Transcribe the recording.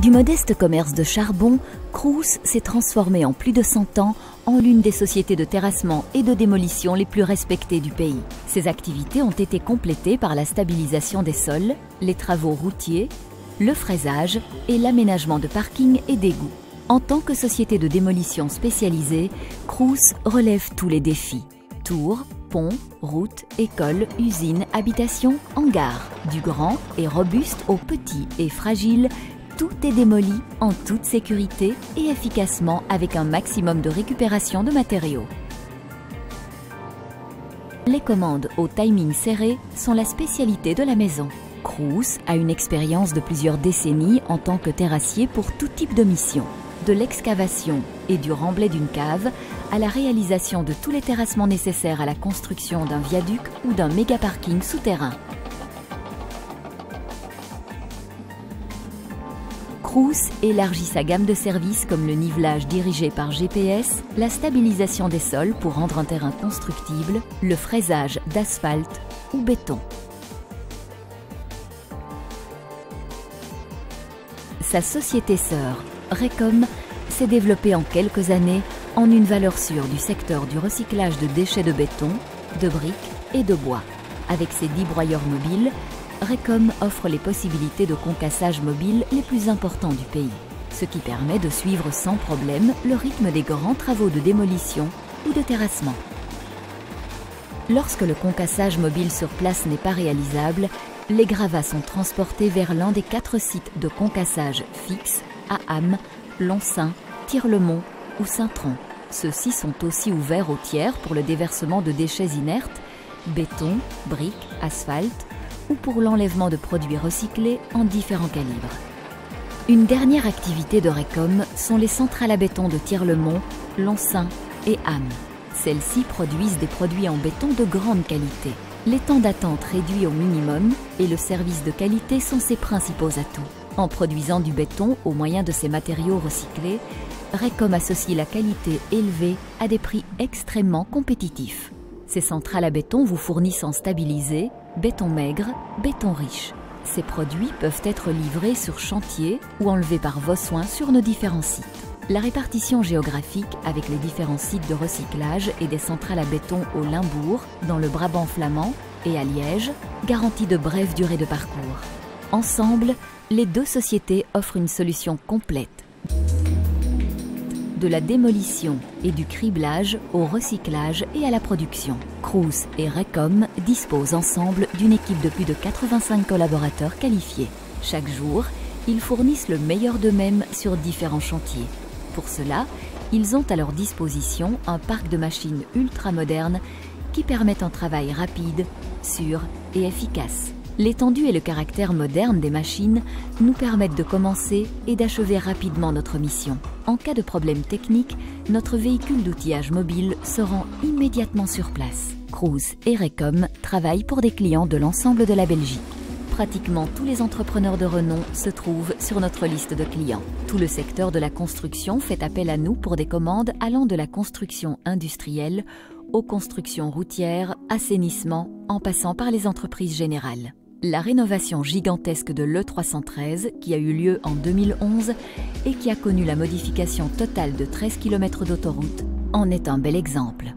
Du modeste commerce de charbon, Crous s'est transformé en plus de 100 ans en l'une des sociétés de terrassement et de démolition les plus respectées du pays. Ses activités ont été complétées par la stabilisation des sols, les travaux routiers, le fraisage et l'aménagement de parkings et d'égouts. En tant que société de démolition spécialisée, Crous relève tous les défis. Tours, ponts, routes, écoles, usines, habitations, hangars. Du grand et robuste au petit et fragile, tout est démoli en toute sécurité et efficacement avec un maximum de récupération de matériaux. Les commandes au timing serré sont la spécialité de la maison. Crous a une expérience de plusieurs décennies en tant que terrassier pour tout type de mission. De l'excavation et du remblai d'une cave à la réalisation de tous les terrassements nécessaires à la construction d'un viaduc ou d'un méga parking souterrain. Crous élargit sa gamme de services comme le nivelage dirigé par GPS, la stabilisation des sols pour rendre un terrain constructible, le fraisage d'asphalte ou béton. Sa société sœur, Recom, s'est développée en quelques années en une valeur sûre du secteur du recyclage de déchets de béton, de briques et de bois. Avec ses 10 broyeurs mobiles, Recom offre les possibilités de concassage mobile les plus importants du pays, ce qui permet de suivre sans problème le rythme des grands travaux de démolition ou de terrassement. Lorsque le concassage mobile sur place n'est pas réalisable, les gravats sont transportés vers l'un des 4 sites de concassage fixes à Ham, Lonsin, Tirlemont ou Saint-Tron. Ceux-ci sont aussi ouverts aux tiers pour le déversement de déchets inertes, béton, briques, asphalte ou pour l'enlèvement de produits recyclés en différents calibres. Une dernière activité de Recom sont les centrales à béton de Tirlemont, Lonsin et Ham. Celles-ci produisent des produits en béton de grande qualité. Les temps d'attente réduits au minimum et le service de qualité sont ses principaux atouts. En produisant du béton au moyen de ces matériaux recyclés, Recom associe la qualité élevée à des prix extrêmement compétitifs. Ces centrales à béton vous fournissent en stabilisé, béton maigre, béton riche. Ces produits peuvent être livrés sur chantier ou enlevés par vos soins sur nos différents sites. La répartition géographique avec les différents sites de recyclage et des centrales à béton au Limbourg, dans le Brabant flamand et à Liège, garantit de brèves durées de parcours. Ensemble, les deux sociétés offrent une solution complète. De la démolition et du criblage au recyclage et à la production. Crous et Recom disposent ensemble d'une équipe de plus de 85 collaborateurs qualifiés. Chaque jour, ils fournissent le meilleur d'eux-mêmes sur différents chantiers. Pour cela, ils ont à leur disposition un parc de machines ultra modernes qui permettent un travail rapide, sûr et efficace. L'étendue et le caractère moderne des machines nous permettent de commencer et d'achever rapidement notre mission. En cas de problème technique, notre véhicule d'outillage mobile se rend immédiatement sur place. Crous et Recom travaillent pour des clients de l'ensemble de la Belgique. Pratiquement tous les entrepreneurs de renom se trouvent sur notre liste de clients. Tout le secteur de la construction fait appel à nous pour des commandes allant de la construction industrielle aux constructions routières, assainissement, en passant par les entreprises générales. La rénovation gigantesque de l'E313, qui a eu lieu en 2011 et qui a connu la modification totale de 13 km d'autoroute, en est un bel exemple.